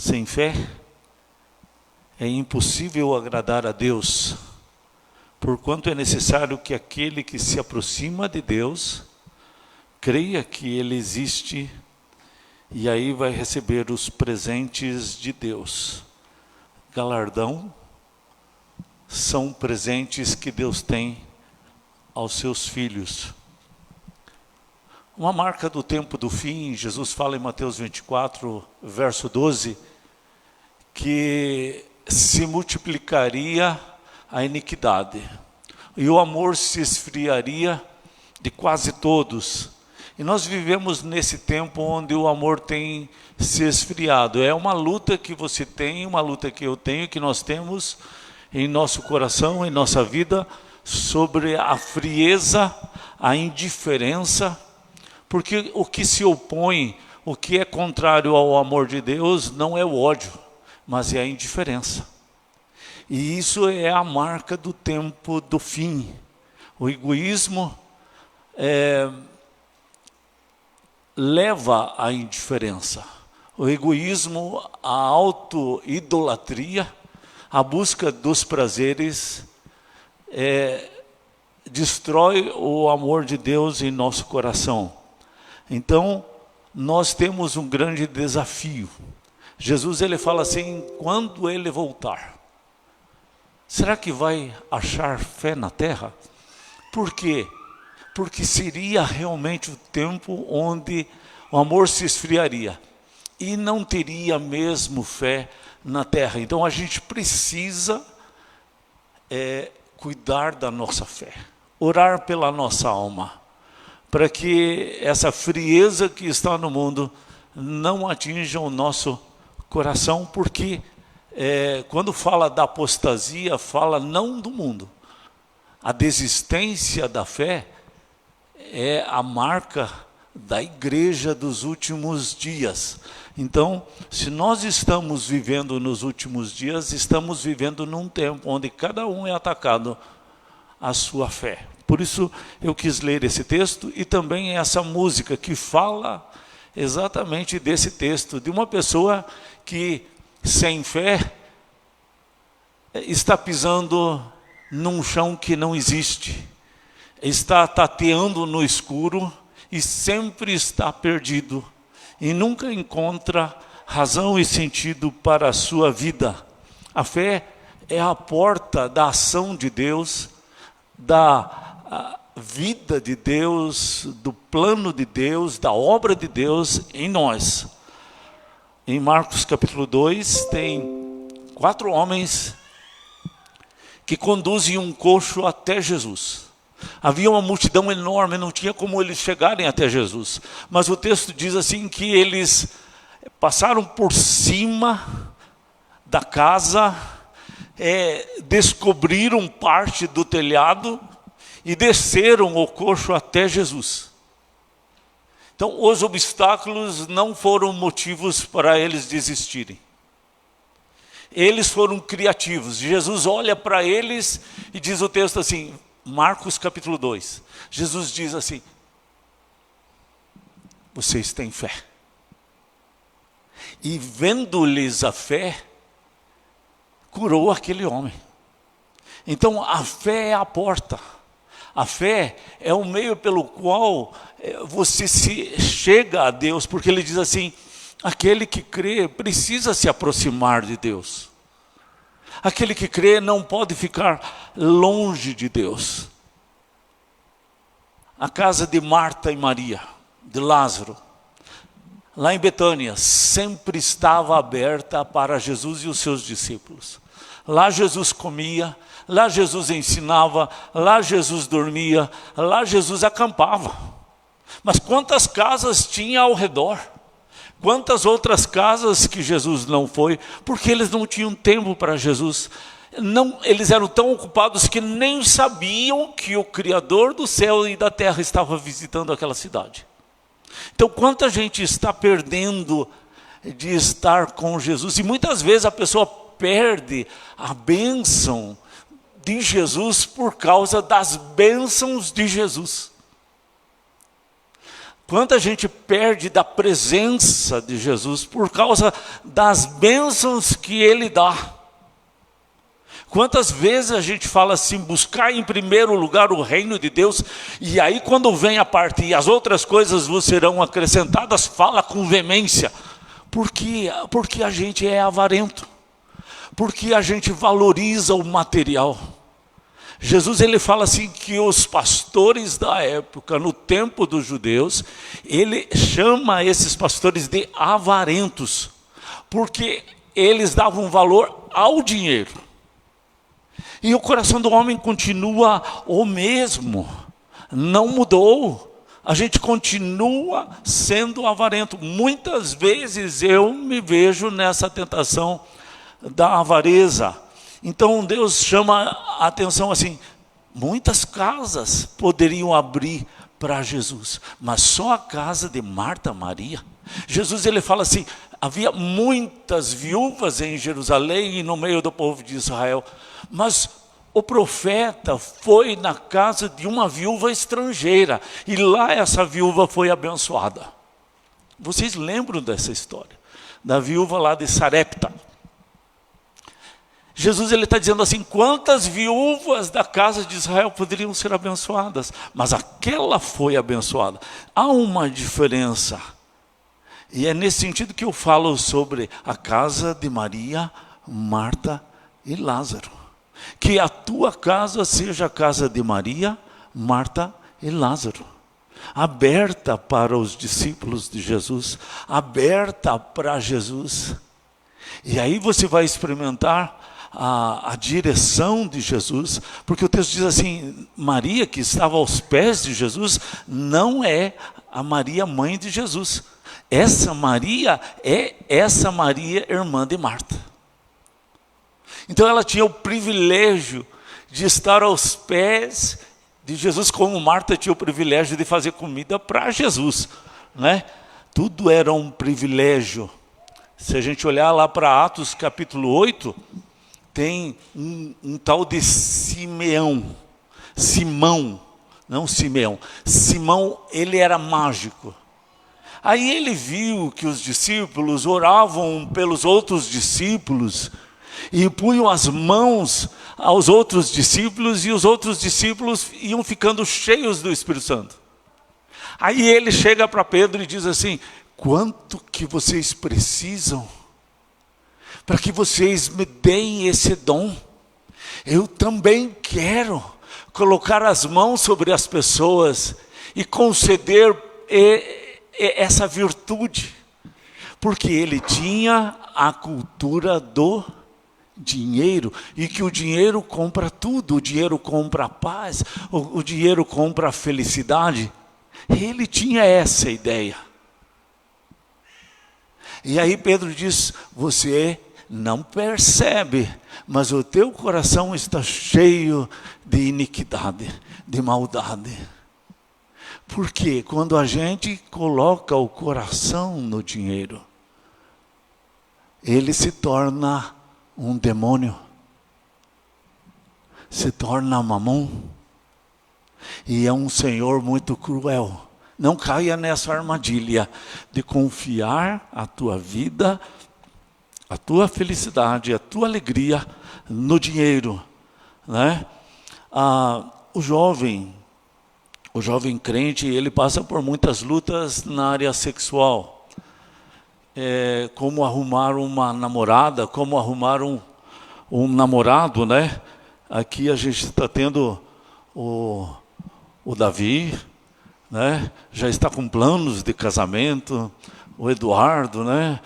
Sem fé é impossível agradar a Deus, porquanto é necessário que aquele que se aproxima de Deus creia que Ele existe e aí vai receber os presentes de Deus. Galardão são presentes que Deus tem aos seus filhos. Uma marca do tempo do fim, Jesus fala em Mateus 24, verso 12, que se multiplicaria a iniquidade e o amor se esfriaria de quase todos. E nós vivemos nesse tempo onde o amor tem se esfriado. É uma luta que você tem, uma luta que eu tenho, que nós temos em nosso coração, em nossa vida, sobre a frieza, a indiferença, porque o que se opõe, o que é contrário ao amor de Deus não é o ódio, mas é a indiferença. E isso é a marca do tempo do fim. O egoísmo leva à indiferença. O egoísmo, a auto-idolatria, a busca dos prazeres, destrói o amor de Deus em nosso coração. Então, nós temos um grande desafio. Jesus, ele fala assim, quando ele voltar, será que vai achar fé na terra? Por quê? Porque seria realmente o tempo onde o amor se esfriaria e não teria mesmo fé na terra. Então a gente precisa cuidar da nossa fé, orar pela nossa alma, para que essa frieza que está no mundo não atinja o nosso coração, porque quando fala da apostasia, fala não do mundo. A desistência da fé é a marca da igreja dos últimos dias. Então, se nós estamos vivendo nos últimos dias, estamos vivendo num tempo onde cada um é atacado à sua fé. Por isso eu quis ler esse texto e também essa música que fala exatamente desse texto, de uma pessoa que sem fé está pisando num chão que não existe, está tateando no escuro e sempre está perdido e nunca encontra razão e sentido para a sua vida. A fé é a porta da ação de Deus, da vida de Deus, do plano de Deus, da obra de Deus em nós. Em Marcos capítulo 2 tem 4 homens que conduzem um coxo até Jesus. Havia uma multidão enorme, não tinha como eles chegarem até Jesus. Mas o texto diz assim que eles passaram por cima da casa, descobriram parte do telhado e desceram o coxo até Jesus. Então os obstáculos não foram motivos para eles desistirem. Eles foram criativos. Jesus olha para eles e diz o texto assim, Marcos capítulo 2, Jesus diz assim, vocês têm fé. E vendo-lhes a fé, curou aquele homem. Então a fé é a porta. A fé é o meio pelo qual você se chega a Deus, porque ele diz assim, aquele que crê precisa se aproximar de Deus. Aquele que crê não pode ficar longe de Deus. A casa de Marta e Maria, de Lázaro, lá em Betânia, sempre estava aberta para Jesus e os seus discípulos. Lá Jesus comia, lá Jesus ensinava, lá Jesus dormia, lá Jesus acampava. Mas quantas casas tinha ao redor? Quantas outras casas que Jesus não foi? Porque eles não tinham tempo para Jesus. Não, eles eram tão ocupados que nem sabiam que o Criador do céu e da terra estava visitando aquela cidade. Então quanta gente está perdendo de estar com Jesus? E muitas vezes a pessoa perde a bênção de Jesus por causa das bênçãos de Jesus. Quanta gente perde da presença de Jesus por causa das bênçãos que Ele dá. Quantas vezes a gente fala assim, buscar em primeiro lugar o reino de Deus, e aí quando vem a parte e as outras coisas vos serão acrescentadas, fala com veemência. Por quê? Porque a gente é avarento, porque a gente valoriza o material. Jesus ele fala assim que os pastores da época, no tempo dos judeus, ele chama esses pastores de avarentos, porque eles davam valor ao dinheiro. E o coração do homem continua o mesmo, não mudou. A gente continua sendo avarento. Muitas vezes eu me vejo nessa tentação da avareza. Então Deus chama a atenção assim, muitas casas poderiam abrir para Jesus, mas só a casa de Marta, Maria. Jesus ele fala assim, havia muitas viúvas em Jerusalém e no meio do povo de Israel, mas o profeta foi na casa de uma viúva estrangeira, e lá essa viúva foi abençoada. Vocês lembram dessa história? Da viúva lá de Sarepta. Jesus ele está dizendo assim, quantas viúvas da casa de Israel poderiam ser abençoadas, mas aquela foi abençoada. Há uma diferença, e é nesse sentido que eu falo sobre a casa de Maria, Marta e Lázaro. Que a tua casa seja a casa de Maria, Marta e Lázaro, aberta para os discípulos de Jesus, aberta para Jesus. E aí você vai experimentar a direção de Jesus, porque o texto diz assim, Maria que estava aos pés de Jesus, não é a Maria mãe de Jesus. Essa Maria é essa Maria irmã de Marta. Então ela tinha o privilégio de estar aos pés de Jesus, como Marta tinha o privilégio de fazer comida para Jesus, né? Tudo era um privilégio. Se a gente olhar lá para Atos capítulo 8, tem um tal de Simão, ele era mágico. Aí ele viu que os discípulos oravam pelos outros discípulos, e punham as mãos aos outros discípulos, e os outros discípulos iam ficando cheios do Espírito Santo. Aí ele chega para Pedro e diz assim, quanto que vocês precisam para que vocês me deem esse dom? Eu também quero colocar as mãos sobre as pessoas e conceder essa virtude, porque ele tinha a cultura do dinheiro, e que o dinheiro compra tudo, o dinheiro compra a paz, o dinheiro compra a felicidade. Ele tinha essa ideia. E aí Pedro diz, você não percebe, mas o teu coração está cheio de iniquidade, de maldade. Porque quando a gente coloca o coração no dinheiro, ele se torna um demônio, se torna mamon, e é um senhor muito cruel. Não caia nessa armadilha de confiar a tua vida, a tua felicidade, a tua alegria no dinheiro, né? O jovem crente, ele passa por muitas lutas na área sexual. Como arrumar uma namorada, como arrumar um namorado, né? Aqui a gente está tendo o Davi, né? Já está com planos de casamento, o Eduardo, né?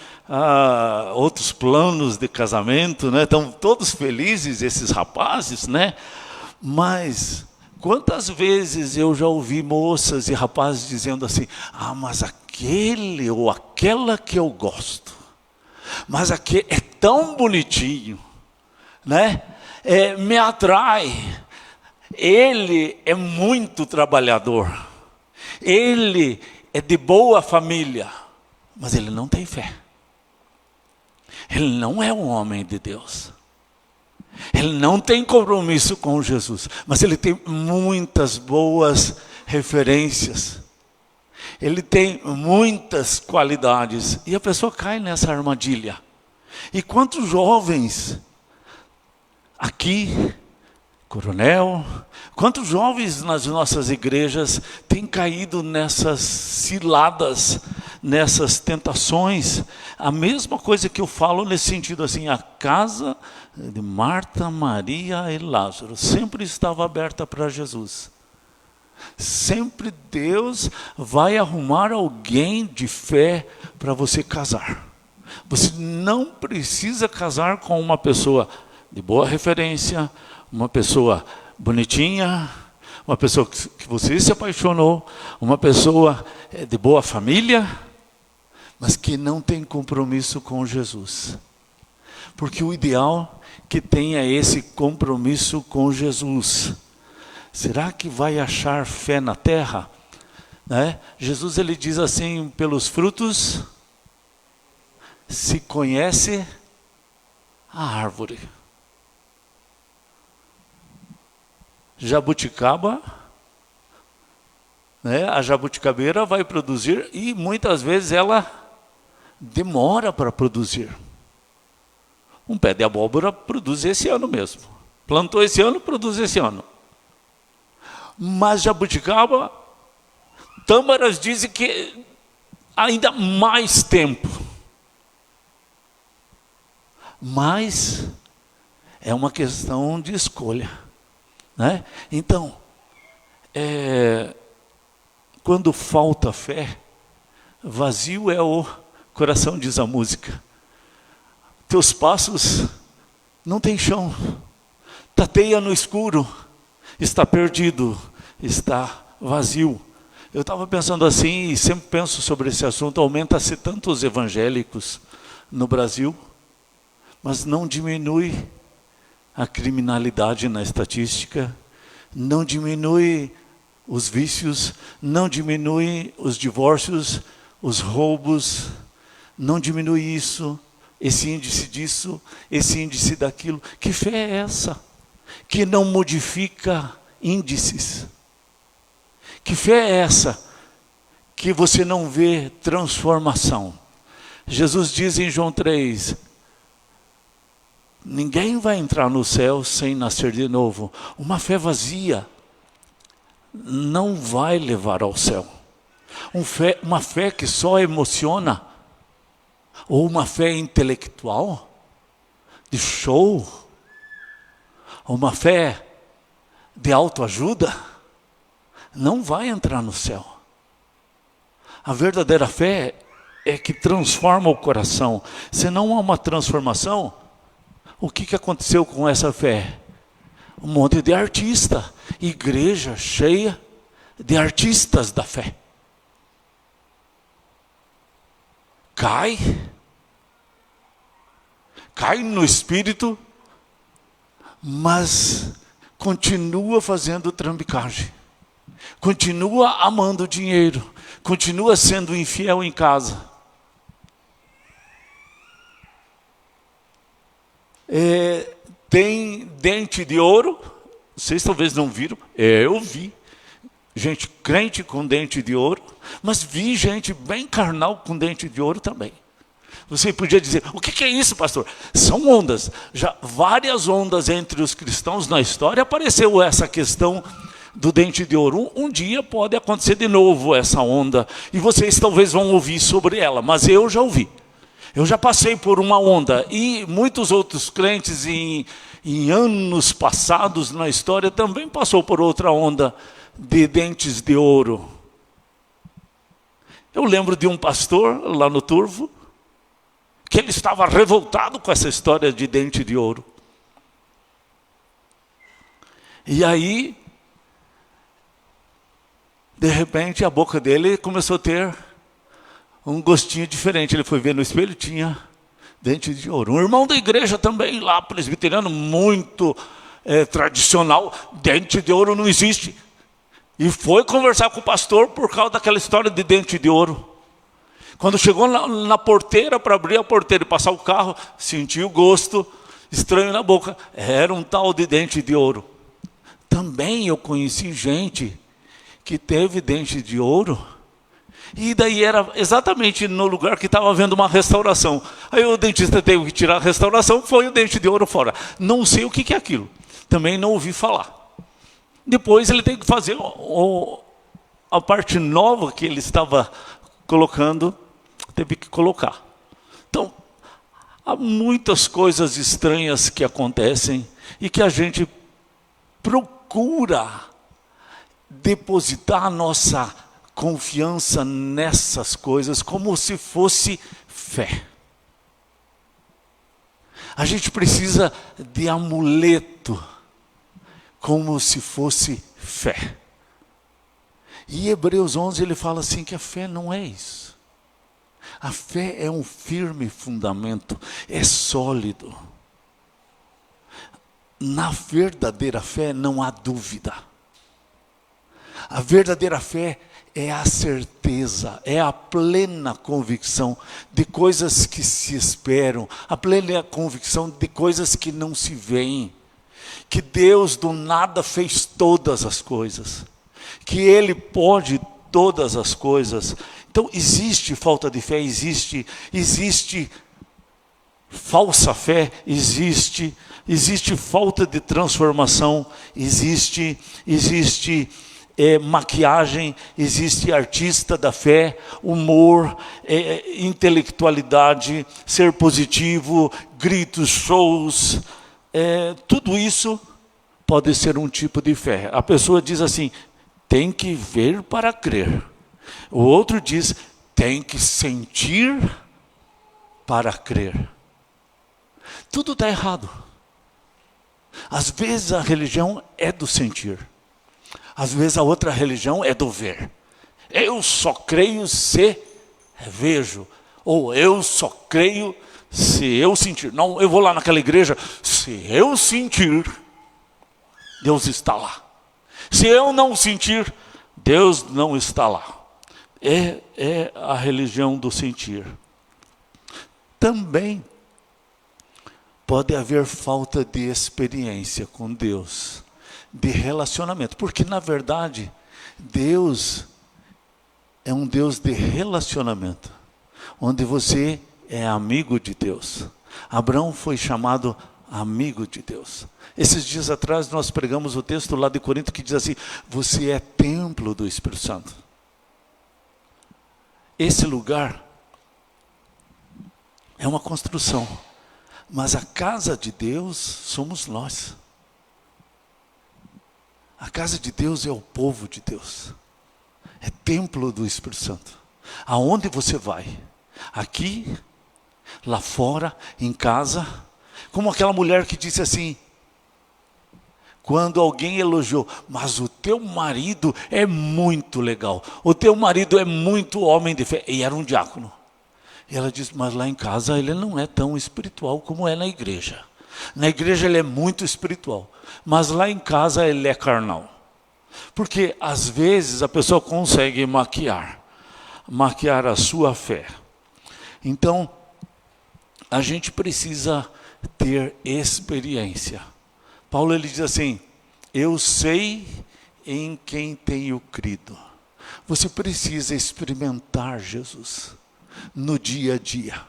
Outros planos de casamento, né? Estão todos felizes esses rapazes, né? Mas quantas vezes eu já ouvi moças e rapazes dizendo assim, mas aquele ou aquela que eu gosto, mas aquele é tão bonitinho, né? Me atrai, ele é muito trabalhador, ele é de boa família, mas ele não tem fé, ele não é um homem de Deus, ele não tem compromisso com Jesus, mas ele tem muitas boas referências. ele tem muitas qualidades, e a pessoa cai nessa armadilha. E quantos jovens aqui, Coronel, quantos jovens nas nossas igrejas têm caído nessas ciladas, nessas tentações? A mesma coisa que eu falo nesse sentido assim, a casa de Marta, Maria e Lázaro sempre estava aberta para Jesus. Sempre Deus vai arrumar alguém de fé para você casar. Você não precisa casar com uma pessoa de boa referência, uma pessoa bonitinha, uma pessoa que você se apaixonou, uma pessoa de boa família, mas que não tem compromisso com Jesus. Porque o ideal que tenha esse compromisso com Jesus. Será que vai achar fé na terra? Né? Jesus ele diz assim, pelos frutos se conhece a árvore. Jabuticaba, né? A jabuticabeira vai produzir e muitas vezes ela demora para produzir. Um pé de abóbora produz esse ano mesmo. Plantou esse ano, produz esse ano. Mas jabuticaba, tâmaras dizem que ainda mais tempo. Mas é uma questão de escolha, né? Então, quando falta fé, vazio é o coração, diz a música. Teus passos não têm chão, tateia no escuro, está perdido, está vazio. Eu estava pensando assim, e sempre penso sobre esse assunto, aumenta-se tantos evangélicos no Brasil, mas não diminui a criminalidade na estatística, não diminui os vícios, não diminui os divórcios, os roubos, não diminui isso, esse índice disso, esse índice daquilo. Que fé é essa? Que não modifica índices. Que fé é essa? Que você não vê transformação. Jesus diz em João 3, ninguém vai entrar no céu sem nascer de novo. Uma fé vazia não vai levar ao céu. Uma fé que só emociona, ou uma fé intelectual, de show, ou uma fé de autoajuda, não vai entrar no céu. A verdadeira fé é que transforma o coração. Se não há uma transformação, o que aconteceu com essa fé? Um monte de artista, igreja cheia de artistas da fé. Cai no espírito, mas continua fazendo trambicagem, continua amando dinheiro, continua sendo infiel em casa. Tem dente de ouro, vocês talvez não viram, eu vi gente crente com dente de ouro, mas vi gente bem carnal com dente de ouro também. Você podia dizer, o que é isso, pastor? São ondas. Já várias ondas entre os cristãos na história apareceu essa questão do dente de ouro. Um dia pode acontecer de novo essa onda, e vocês talvez vão ouvir sobre ela, mas eu já ouvi. Eu já passei por uma onda, e muitos outros crentes em anos passados na história também passou por outra onda de dentes de ouro. Eu lembro de um pastor lá no Turvo, que ele estava revoltado com essa história de dente de ouro. E aí, de repente, a boca dele começou a ter um gostinho diferente. Ele foi ver no espelho, tinha dente de ouro. Um irmão da igreja também, lá presbiteriano, muito tradicional, dente de ouro não existe. E foi conversar com o pastor por causa daquela história de dente de ouro. Quando chegou na porteira, para abrir a porteira e passar o carro, sentiu o gosto estranho na boca. Era um tal de dente de ouro. Também eu conheci gente que teve dente de ouro E daí era exatamente no lugar que estava havendo uma restauração. Aí o dentista teve que tirar a restauração, foi o dente de ouro fora. Não sei o que é aquilo. Também não ouvi falar. Depois ele tem que fazer a parte nova que ele estava colocando, teve que colocar. Então, há muitas coisas estranhas que acontecem e que a gente procura depositar a nossa confiança nessas coisas como se fosse fé. A gente precisa de amuleto como se fosse fé. E Hebreus 11 ele fala assim que a fé não é isso. A fé é um firme fundamento, é sólido. Na verdadeira fé não há dúvida. A verdadeira fé é a certeza, é a plena convicção de coisas que se esperam, a plena convicção de coisas que não se veem, que Deus do nada fez todas as coisas, que Ele pode todas as coisas. Então existe falta de fé, existe falsa fé, existe falta de transformação, existe maquiagem, existe artista da fé, humor, intelectualidade, ser positivo, gritos, shows, tudo isso pode ser um tipo de fé. A pessoa diz assim, tem que ver para crer. O outro diz, tem que sentir para crer. Tudo está errado. Às vezes a religião é do sentir. Às vezes a outra religião é do ver. Eu só creio se vejo. Ou eu só creio se eu sentir. Não, eu vou lá naquela igreja, se eu sentir, Deus está lá. Se eu não sentir, Deus não está lá. É a religião do sentir. Também pode haver falta de experiência com Deus, de relacionamento, porque na verdade Deus é um Deus de relacionamento, onde você é amigo de Deus. Abraão foi chamado amigo de Deus. Esses dias atrás nós pregamos o texto lá de Corinto que diz assim, você é templo do Espírito Santo. Esse lugar é uma construção, mas a casa de Deus somos nós. A casa de Deus é o povo de Deus. É templo do Espírito Santo. Aonde você vai? Aqui, lá fora, em casa. Como aquela mulher que disse assim, quando alguém elogiou, mas o teu marido é muito legal. O teu marido é muito homem de fé. E era um diácono. E ela disse, mas lá em casa ele não é tão espiritual como é na igreja. Na igreja ele é muito espiritual, mas lá em casa ele é carnal. Porque às vezes a pessoa consegue maquiar a sua fé. Então, a gente precisa ter experiência. Paulo ele diz assim, eu sei em quem tenho crido. Você precisa experimentar Jesus no dia a dia.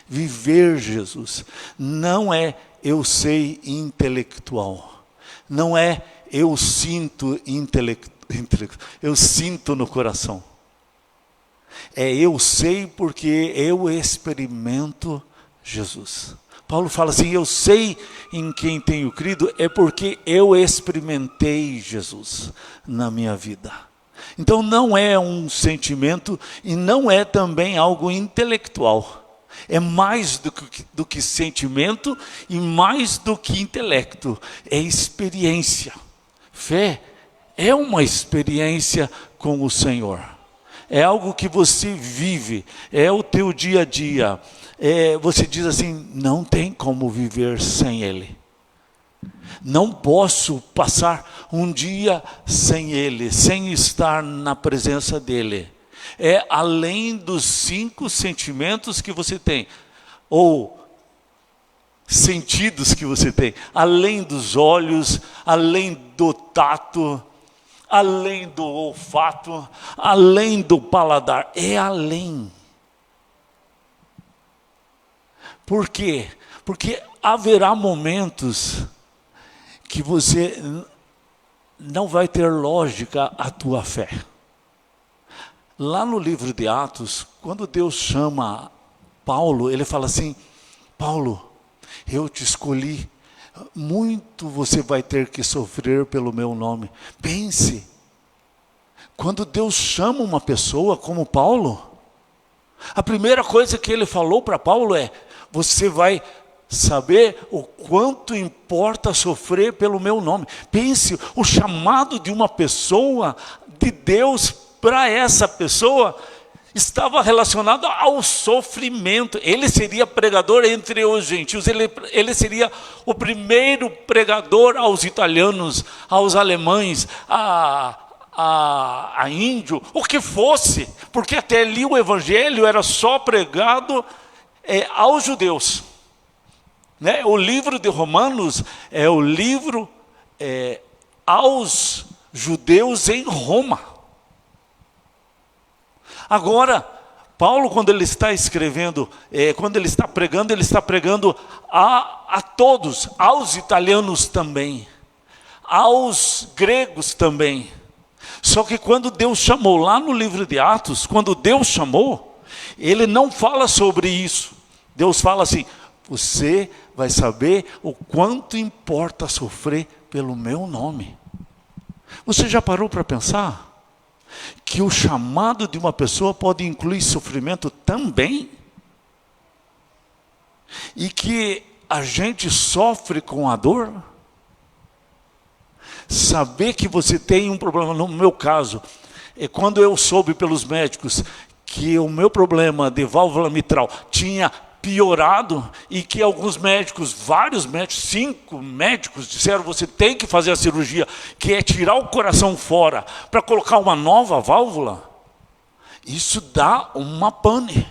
Viver Jesus. Não é eu sei intelectual. Não é eu sinto eu sinto no coração. É eu sei porque eu experimento Jesus. Paulo fala assim, eu sei em quem tenho crido, é porque eu experimentei Jesus na minha vida. Então não é um sentimento e não é também algo intelectual. É mais do que sentimento e mais do que intelecto. É experiência. Fé é uma experiência com o Senhor. É algo que você vive, é o teu dia a dia. Você diz assim, não tem como viver sem Ele. Não posso passar um dia sem Ele, sem estar na presença dEle. É além dos 5 sentimentos que você tem, ou sentidos que você tem, além dos olhos, além do tato, além do olfato, além do paladar, é além. Por quê? Porque haverá momentos que você não vai ter lógica a tua fé. Lá no livro de Atos, quando Deus chama Paulo, ele fala assim: Paulo, eu te escolhi, muito você vai ter que sofrer pelo meu nome. Pense, quando Deus chama uma pessoa como Paulo, a primeira coisa que ele falou para Paulo é: você vai saber o quanto importa sofrer pelo meu nome. Pense, o chamado de uma pessoa, de Deus para essa pessoa, estava relacionado ao sofrimento. Ele seria pregador entre os gentios, ele seria o primeiro pregador aos italianos, aos alemães, a índio, o que fosse, porque até ali o evangelho era só pregado aos judeus. Né? O livro de Romanos é o livro aos judeus em Roma. Agora, Paulo, quando ele está escrevendo, quando ele está pregando a todos, aos italianos também, aos gregos também. Só que quando Deus chamou, lá no livro de Atos, quando Deus chamou, ele não fala sobre isso. Deus fala assim: você vai saber o quanto importa sofrer pelo meu nome. Você já parou para pensar que o chamado de uma pessoa pode incluir sofrimento também? E que a gente sofre com a dor? Saber que você tem um problema, no meu caso, quando eu soube pelos médicos que o meu problema de válvula mitral tinha piorado e que alguns médicos, vários médicos, 5 médicos disseram: você tem que fazer a cirurgia, que é tirar o coração fora para colocar uma nova válvula. Isso dá uma pane,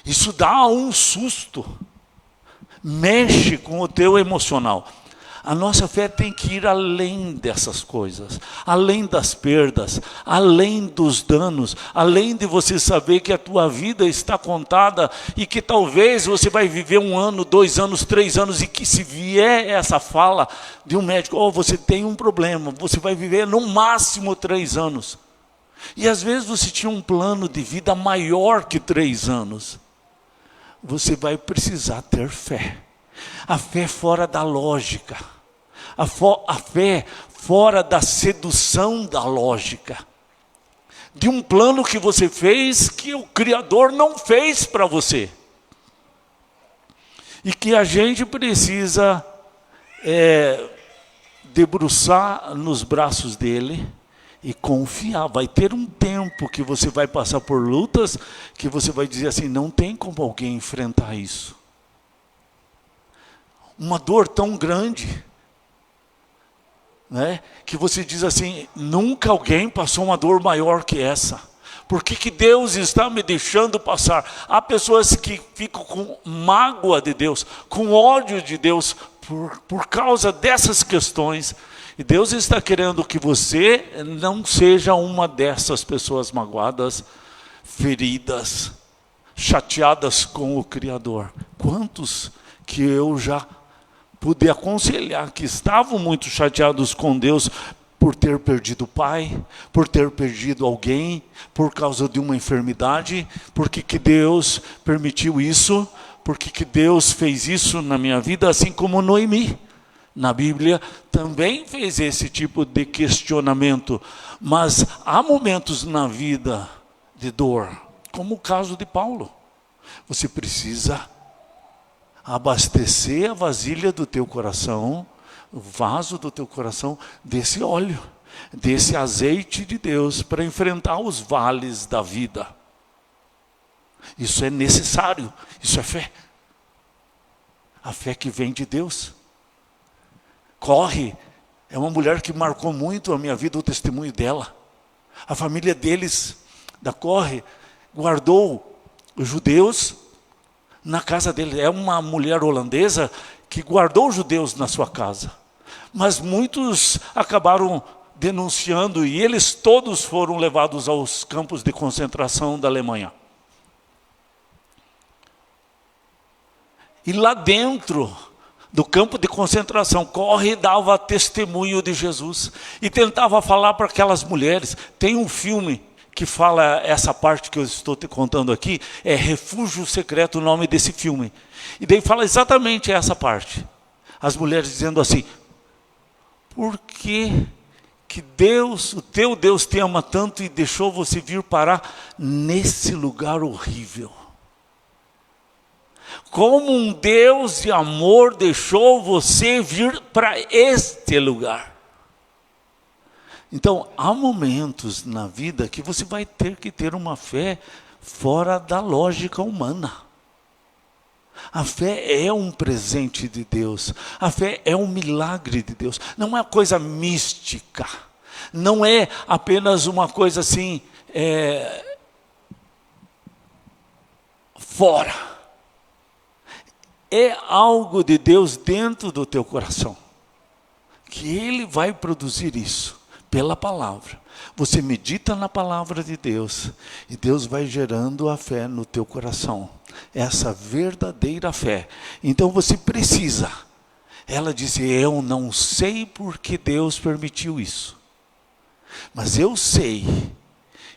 isso dá um susto, mexe com o teu emocional. A nossa fé tem que ir além dessas coisas, além das perdas, além dos danos, além de você saber que a tua vida está contada e que talvez você vai viver 1 ano, 2 anos, 3 anos, e que se vier essa fala de um médico: você tem um problema, você vai viver no máximo 3 anos. E às vezes você tinha um plano de vida maior que 3 anos. Você vai precisar ter fé. A fé fora da lógica, a fé fora da sedução da lógica, de um plano que você fez que o Criador não fez para você, e que a gente precisa debruçar nos braços dele e confiar. Vai ter um tempo que você vai passar por lutas, que você vai dizer assim: não tem como alguém enfrentar isso. Uma dor tão grande, né, que você diz assim: nunca alguém passou uma dor maior que essa. Por que Deus está me deixando passar? Há pessoas que ficam com mágoa de Deus, com ódio de Deus, por causa dessas questões. E Deus está querendo que você não seja uma dessas pessoas magoadas, feridas, chateadas com o Criador. Quantos que eu já pude aconselhar que estavam muito chateados com Deus por ter perdido o pai, por ter perdido alguém, por causa de uma enfermidade. Por que Deus permitiu isso? Por que Deus fez isso na minha vida? Assim como Noemi, na Bíblia, também fez esse tipo de questionamento. Mas há momentos na vida de dor, como o caso de Paulo. Você precisa abastecer a vasilha do teu coração, o vaso do teu coração, desse óleo, desse azeite de Deus, para enfrentar os vales da vida. Isso é necessário, isso é fé. A fé que vem de Deus. Corre é uma mulher que marcou muito a minha vida, o testemunho dela. A família deles, da Corre, guardou os judeus na casa dele. É uma mulher holandesa que guardou os judeus na sua casa. Mas muitos acabaram denunciando, e eles todos foram levados aos campos de concentração da Alemanha. E lá dentro do campo de concentração, corre e dava testemunho de Jesus. E tentava falar para aquelas mulheres. Tem um filme que fala essa parte que eu estou te contando aqui, é Refúgio Secreto, o nome desse filme. E daí fala exatamente essa parte. As mulheres dizendo assim: por que Deus, o teu Deus te ama tanto e deixou você vir parar nesse lugar horrível? Como um Deus de amor deixou você vir para este lugar? Então, há momentos na vida que você vai ter que ter uma fé fora da lógica humana. A fé é um presente de Deus. A fé é um milagre de Deus. Não é uma coisa mística. Não é apenas uma coisa assim, fora. É algo de Deus dentro do teu coração. Que Ele vai produzir isso pela palavra. Você medita na palavra de Deus e Deus vai gerando a fé no teu coração. Essa verdadeira fé. Então você precisa. Ela disse: eu não sei porque Deus permitiu isso. Mas eu sei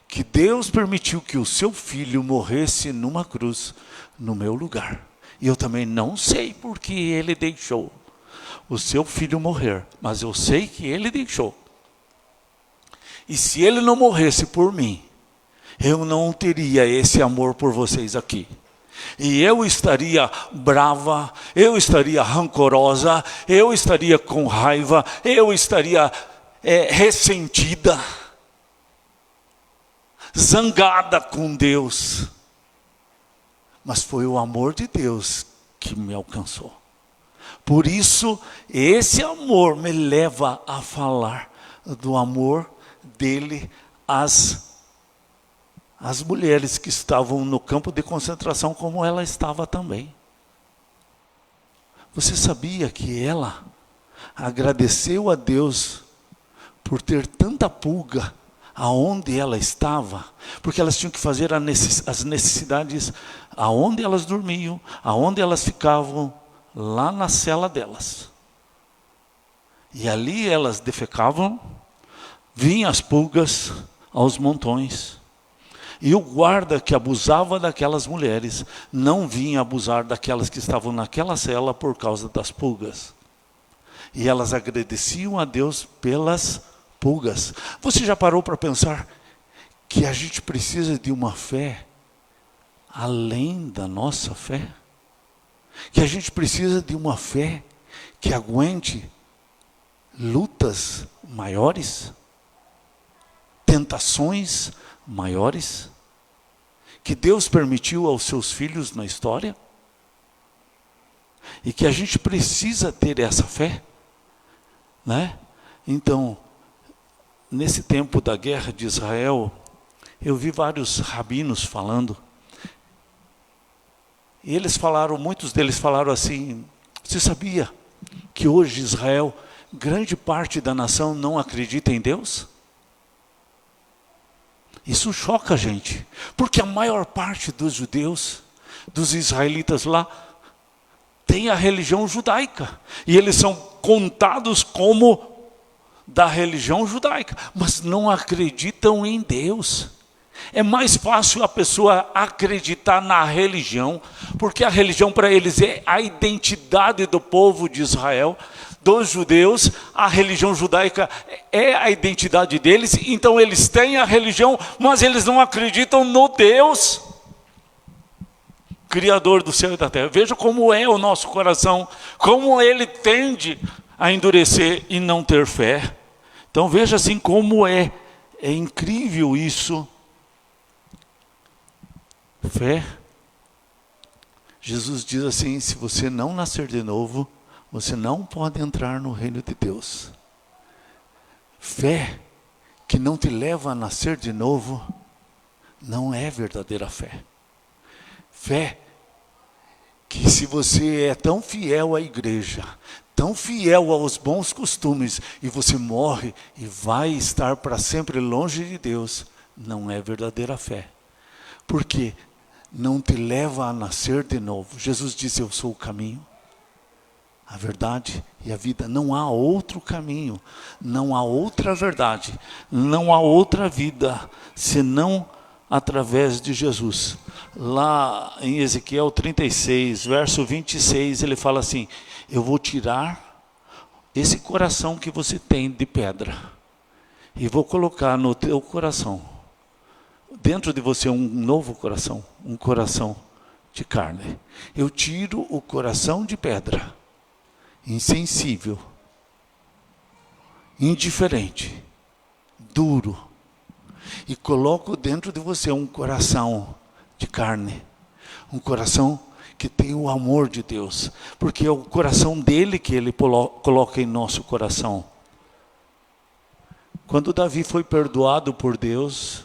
que Deus permitiu que o seu filho morresse numa cruz no meu lugar. E eu também não sei porque Ele deixou o seu filho morrer, mas eu sei que Ele deixou. E se Ele não morresse por mim, eu não teria esse amor por vocês aqui. E eu estaria brava, eu estaria rancorosa, eu estaria com raiva, eu estaria ressentida, zangada com Deus. Mas foi o amor de Deus que me alcançou. Por isso, esse amor me leva a falar do amor dele às mulheres que estavam no campo de concentração, como ela estava também. Você sabia que ela agradeceu a Deus por ter tanta pulga aonde ela estava, porque elas tinham que fazer as necessidades aonde elas dormiam, aonde elas ficavam, lá na cela delas. E ali elas defecavam, vinham as pulgas aos montões. E o guarda que abusava daquelas mulheres não vinha abusar daquelas que estavam naquela cela por causa das pulgas. E elas agradeciam a Deus pelas pulgas. Você já parou para pensar que a gente precisa de uma fé além da nossa fé? Que a gente precisa de uma fé que aguente lutas maiores, tentações maiores, que Deus permitiu aos seus filhos na história, e que a gente precisa ter essa fé, né? Então, nesse tempo da guerra de Israel, eu vi vários rabinos falando, e eles falaram, muitos deles falaram assim: você sabia que hoje Israel, grande parte da nação não acredita em Deus? Isso choca a gente, porque a maior parte dos judeus, dos israelitas lá, tem a religião judaica, e eles são contados como da religião judaica, mas não acreditam em Deus. É mais fácil a pessoa acreditar na religião, porque a religião para eles é a identidade do povo de Israel, dos judeus. A religião judaica é a identidade deles, então eles têm a religião, mas eles não acreditam no Deus Criador do céu e da terra. Veja como é o nosso coração, como ele tende a endurecer e não ter fé. Então veja assim como é incrível isso. Fé. Jesus diz assim: se você não nascer de novo, você não pode entrar no reino de Deus. Fé que não te leva a nascer de novo, não é verdadeira fé. Fé que, se você é tão fiel à igreja, tão fiel aos bons costumes, e você morre e vai estar para sempre longe de Deus, não é verdadeira fé. Porque não te leva a nascer de novo. Jesus disse: eu sou o caminho, a verdade e a vida. Não há outro caminho, não há outra verdade, não há outra vida, senão através de Jesus. Lá em Ezequiel 36, verso 26, ele fala assim: eu vou tirar esse coração que você tem de pedra e vou colocar no teu coração, dentro de você, um novo coração, um coração de carne. Eu tiro o coração de pedra, insensível, indiferente, duro, e coloco dentro de você um coração de carne, um coração que tem o amor de Deus, porque é o coração dele que ele coloca em nosso coração. Quando Davi foi perdoado por Deus,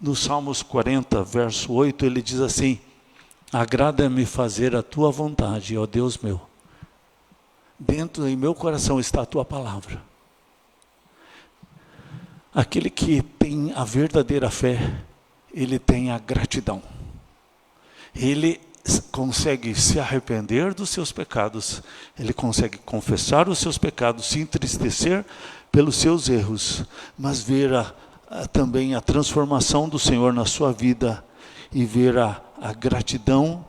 no Salmos 40, verso 8, ele diz assim: agrada-me fazer a tua vontade, ó Deus meu. Dentro em meu coração está a tua palavra. Aquele que tem a verdadeira fé, ele tem a gratidão. Ele consegue se arrepender dos seus pecados, ele consegue confessar os seus pecados, se entristecer pelos seus erros, mas ver também a transformação do Senhor na sua vida e ver a gratidão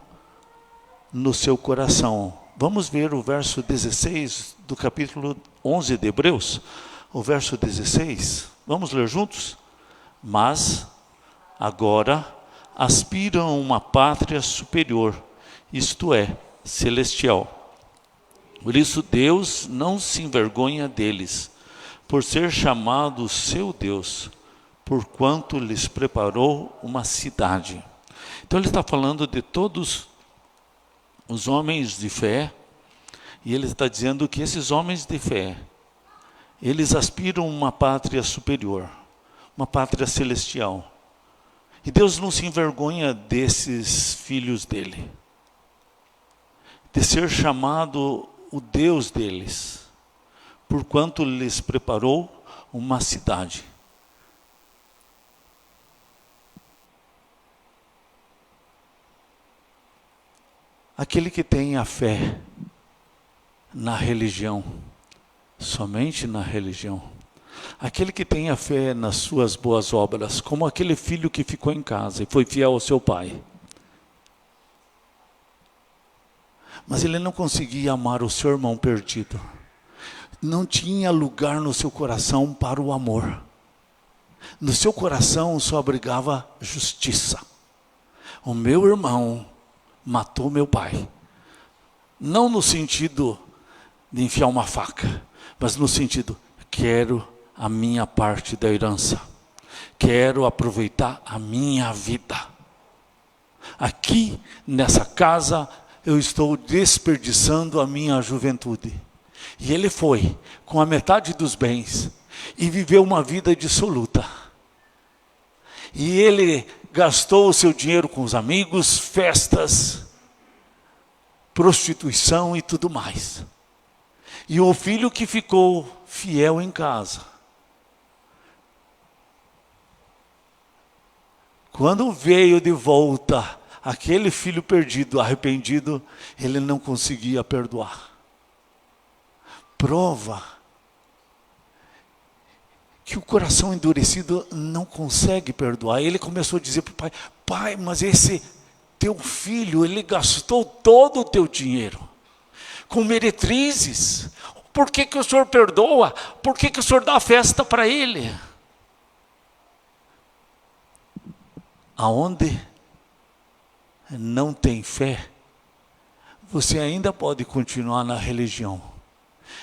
no seu coração. Vamos ver o verso 16 do capítulo 11 de Hebreus, o verso 16, vamos ler juntos? Mas agora aspiram a uma pátria superior, isto é, celestial. Por isso Deus não se envergonha deles, por ser chamado seu Deus, porquanto lhes preparou uma cidade. Então ele está falando de todos os homens de fé, e ele está dizendo que esses homens de fé, eles aspiram a uma pátria superior, uma pátria celestial. E Deus não se envergonha desses filhos dele, de ser chamado o Deus deles, porquanto lhes preparou uma cidade. Aquele que tem a fé na religião, somente na religião, aquele que tem a fé nas suas boas obras, como aquele filho que ficou em casa e foi fiel ao seu pai, mas ele não conseguia amar o seu irmão perdido, não tinha lugar no seu coração para o amor, no seu coração só abrigava justiça. O meu irmão matou meu pai, não no sentido de enfiar uma faca, mas no sentido, quero a minha parte da herança, quero aproveitar a minha vida. Aqui nessa casa eu estou desperdiçando a minha juventude. E ele foi com a metade dos bens e viveu uma vida dissoluta. E ele gastou o seu dinheiro com os amigos, festas, prostituição e tudo mais. E o filho que ficou fiel em casa, quando veio de volta aquele filho perdido, arrependido, ele não conseguia perdoar. Prova que o coração endurecido não consegue perdoar. Ele começou a dizer para o pai: pai, mas esse teu filho, ele gastou todo o teu dinheiro com meretrizes. Por que que o senhor perdoa? Por que que o senhor dá festa para ele? Aonde não tem fé, você ainda pode continuar na religião.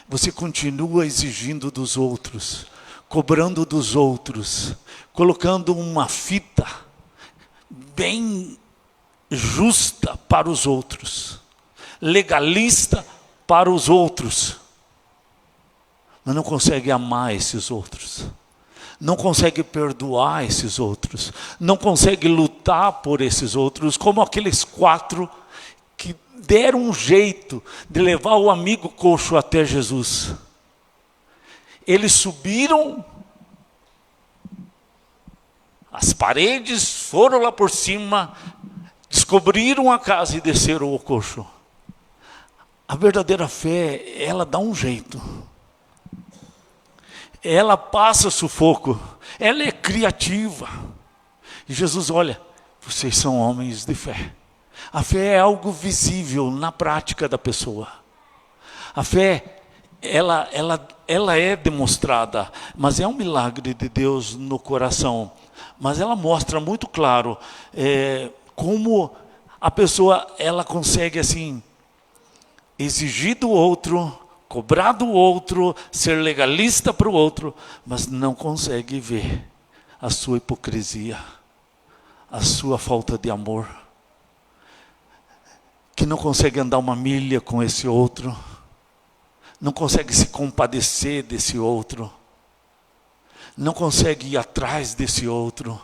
Você continua exigindo dos outros, cobrando dos outros, colocando uma fita bem justa para os outros, legalista para os outros, mas não consegue amar esses outros, não consegue perdoar esses outros, não consegue lutar por esses outros, como aqueles 4 que deram um jeito de levar o amigo coxo até Jesus. Eles subiram as paredes, foram lá por cima, descobriram a casa e desceram o coxo. A verdadeira fé, ela dá um jeito. Ela passa sufoco. Ela é criativa. E Jesus, olha, vocês são homens de fé. A fé é algo visível na prática da pessoa. A fé, ela é demonstrada, mas é um milagre de Deus no coração. Mas ela mostra muito claro como a pessoa, ela consegue assim, exigir do outro, cobrar do outro, ser legalista para o outro, mas não consegue ver a sua hipocrisia, a sua falta de amor, que não consegue andar uma milha com esse outro, não consegue se compadecer desse outro, não consegue ir atrás desse outro.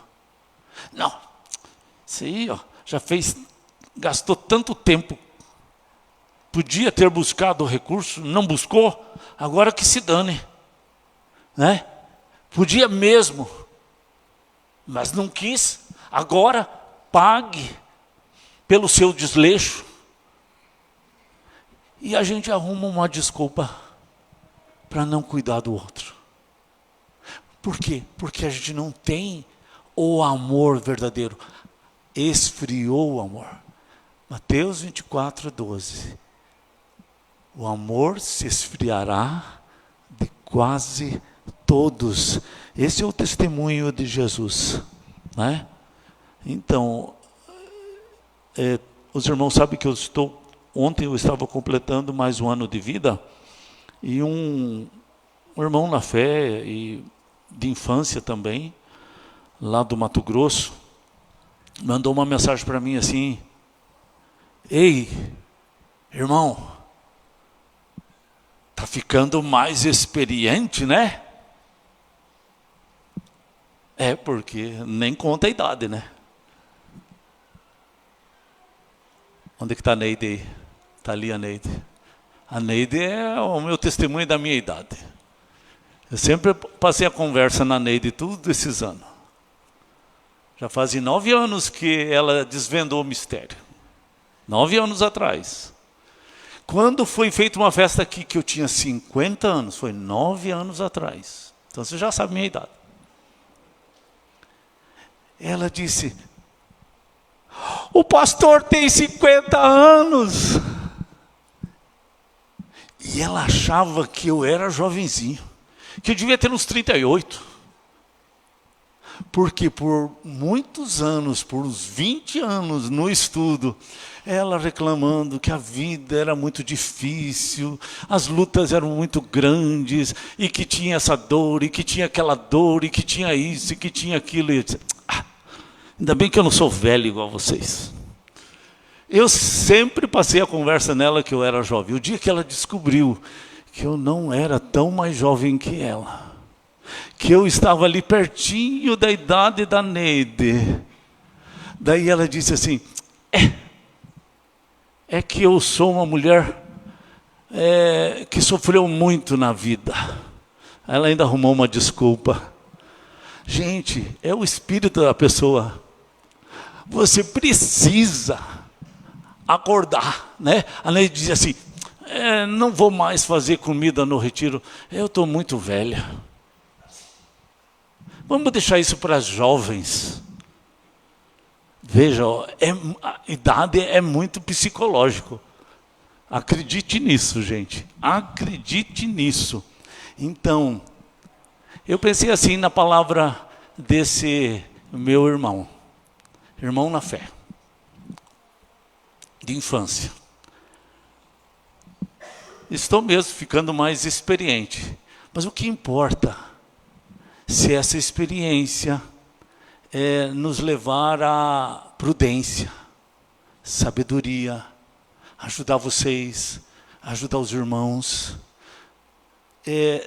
Não, isso aí, ó, já fez, gastou tanto tempo, podia ter buscado o recurso, não buscou, agora que se dane, né? Podia mesmo, mas não quis, agora pague pelo seu desleixo. E a gente arruma uma desculpa para não cuidar do outro. Por quê? Porque a gente não tem o amor verdadeiro. Esfriou o amor. Mateus 24:12. O amor se esfriará de quase todos. Esse é o testemunho de Jesus, né? Então, os irmãos sabem que ontem eu estava completando mais um ano de vida, e um irmão na fé, e de infância também, lá do Mato Grosso, mandou uma mensagem para mim assim: ei, irmão, tá ficando mais experiente, né? É, porque nem conta a idade, né? Onde que está a Neide aí? Está ali a Neide. A Neide é o meu testemunho da minha idade. Eu sempre passei a conversa na Neide todos esses anos. Já fazem 9 anos que ela desvendou o mistério. 9 anos atrás. Quando foi feita uma festa aqui que eu tinha 50 anos, foi 9 anos atrás. Então você já sabe a minha idade. Ela disse: o pastor tem 50 anos. E ela achava que eu era jovenzinho, que eu devia ter uns 38. Porque por muitos anos, por uns 20 anos no estudo, ela reclamando que a vida era muito difícil, as lutas eram muito grandes, e que tinha essa dor, e que tinha aquela dor, e que tinha isso, e que tinha aquilo. E eu disse: ainda bem que eu não sou velho igual vocês. Eu sempre passei a conversa nela que eu era jovem. O dia que ela descobriu que eu não era tão mais jovem que ela, que eu estava ali pertinho da idade da Neide, daí ela disse assim: é que eu sou uma mulher que sofreu muito na vida. Ela ainda arrumou uma desculpa. Gente, é o espírito da pessoa. Você precisa acordar, né? A Neide dizia assim: não vou mais fazer comida no retiro, eu estou muito velha. Vamos deixar isso para as jovens. Veja, a idade é muito psicológico. Acredite nisso, gente. Acredite nisso. Então, eu pensei assim na palavra desse meu irmão. Irmão na fé. De infância. Estou mesmo ficando mais experiente. Mas o que importa, se essa experiência nos levar à prudência, sabedoria, ajudar vocês, ajudar os irmãos,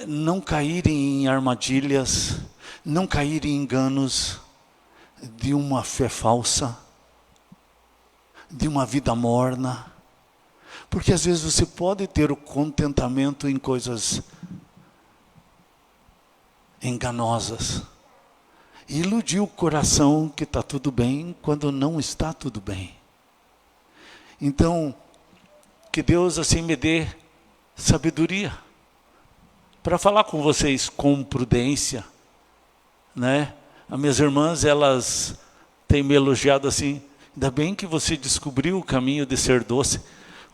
não caírem em armadilhas, não caírem em enganos de uma fé falsa, de uma vida morna, Porque às vezes você pode ter o contentamento em coisas enganosas. E iludir o coração que está tudo bem, quando não está tudo bem. Então, que Deus assim me dê sabedoria para falar com vocês com prudência, né? As minhas irmãs, elas têm me elogiado assim, ainda bem que você descobriu o caminho de ser doce.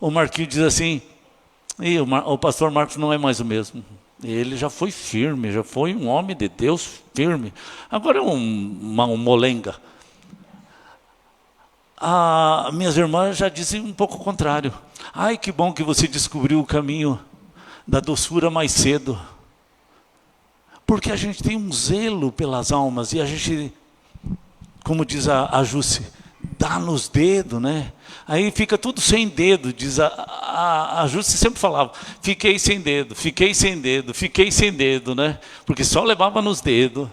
O Marquinhos diz assim, o pastor Marcos não é mais o mesmo. Ele já foi firme, já foi um homem de Deus firme. Agora é um molenga. Minhas irmãs já dizem um pouco o contrário. Ai, que bom que você descobriu o caminho da doçura mais cedo. Porque a gente tem um zelo pelas almas e a gente, como diz a Jússi, dá nos dedos, né? Aí fica tudo sem dedo, diz a Jússi sempre falava, fiquei sem dedo, fiquei sem dedo, fiquei sem dedo, né? Porque só levava nos dedos.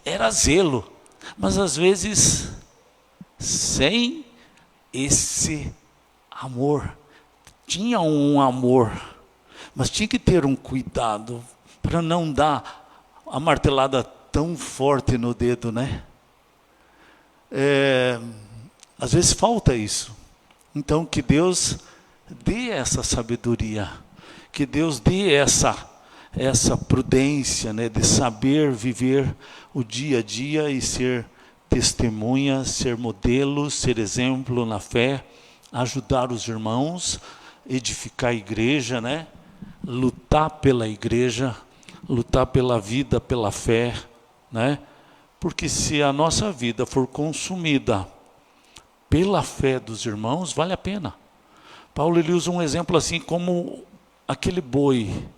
Era zelo, mas às vezes sem esse amor. Tinha um amor, mas tinha que ter um cuidado para não dar a martelada tão forte no dedo, né? Às vezes falta isso. Então que Deus dê essa sabedoria, que Deus dê essa prudência, né, de saber viver o dia a dia e ser testemunha, ser modelo, ser exemplo na fé, ajudar os irmãos, edificar a igreja, né? Lutar pela igreja, lutar pela vida, pela fé, né? Porque se a nossa vida for consumida pela fé dos irmãos, vale a pena. Paulo ele usa um exemplo assim como aquele boi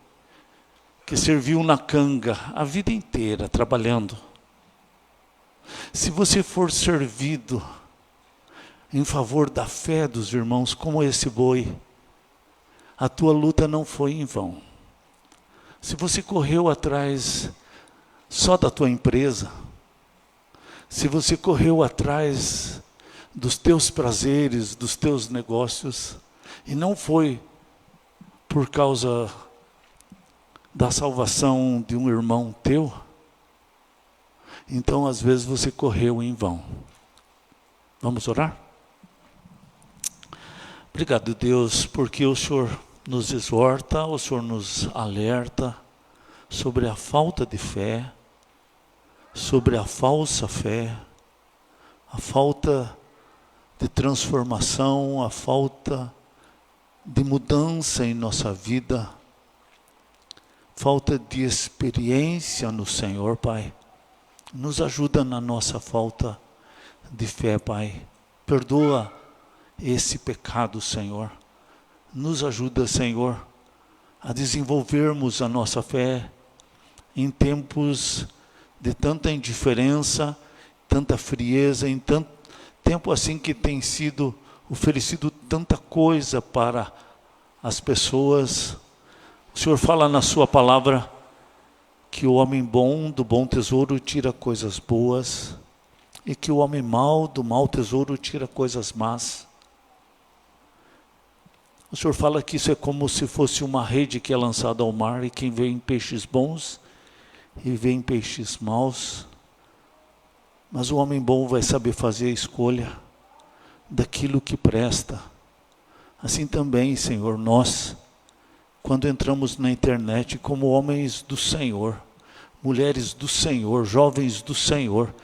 que serviu na canga a vida inteira trabalhando. Se você for servido em favor da fé dos irmãos como esse boi, a tua luta não foi em vão. Se você correu atrás só da tua empresa, se você correu atrás dos teus prazeres, dos teus negócios, e não foi por causa da salvação de um irmão teu, então às vezes você correu em vão. Vamos orar? Obrigado, Deus, porque o Senhor nos exorta, o Senhor nos alerta sobre a falta de fé, sobre a falsa fé, a falta de transformação, a falta de mudança em nossa vida, falta de experiência no Senhor, Pai. Nos ajuda na nossa falta de fé, Pai. Perdoa esse pecado, Senhor. Nos ajuda, Senhor, a desenvolvermos a nossa fé em tempos de tanta indiferença, tanta frieza, em tanto tempo assim que tem sido oferecido tanta coisa para as pessoas. O Senhor fala na sua palavra que o homem bom do bom tesouro tira coisas boas e que o homem mau do mau tesouro tira coisas más. O Senhor fala que isso é como se fosse uma rede que é lançada ao mar e quem vê em peixes bons e vê em peixes maus. Mas o homem bom vai saber fazer a escolha daquilo que presta. Assim também, Senhor, nós, quando entramos na internet como homens do Senhor, mulheres do Senhor, jovens do Senhor,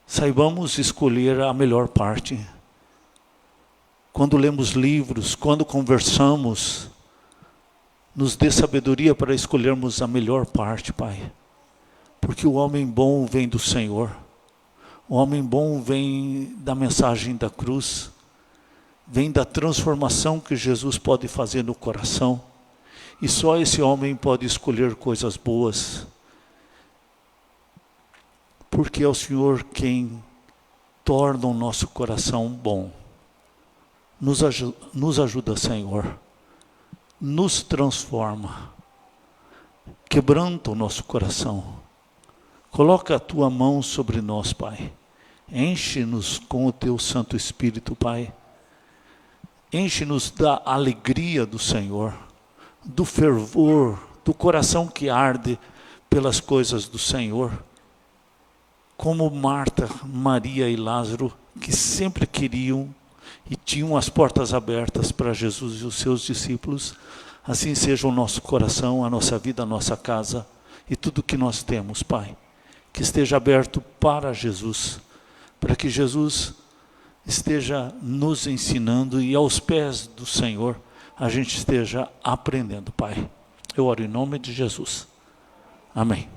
saibamos escolher a melhor parte. Quando lemos livros, quando conversamos, nos dê sabedoria para escolhermos a melhor parte, Pai. Porque o homem bom vem do Senhor. O homem bom vem da mensagem da cruz. Vem da transformação que Jesus pode fazer no coração. E só esse homem pode escolher coisas boas. Porque é o Senhor quem torna o nosso coração bom. Nos ajuda, Senhor. Nos transforma. Quebranta o nosso coração. Coloca a tua mão sobre nós, Pai. Enche-nos com o teu Santo Espírito, Pai. Enche-nos da alegria do Senhor, do fervor, do coração que arde pelas coisas do Senhor. Como Marta, Maria e Lázaro, que sempre queriam e tinham as portas abertas para Jesus e os seus discípulos, assim seja o nosso coração, a nossa vida, a nossa casa e tudo que nós temos, Pai. Que esteja aberto para Jesus, para que Jesus esteja nos ensinando e aos pés do Senhor a gente esteja aprendendo, Pai. Eu oro em nome de Jesus. Amém.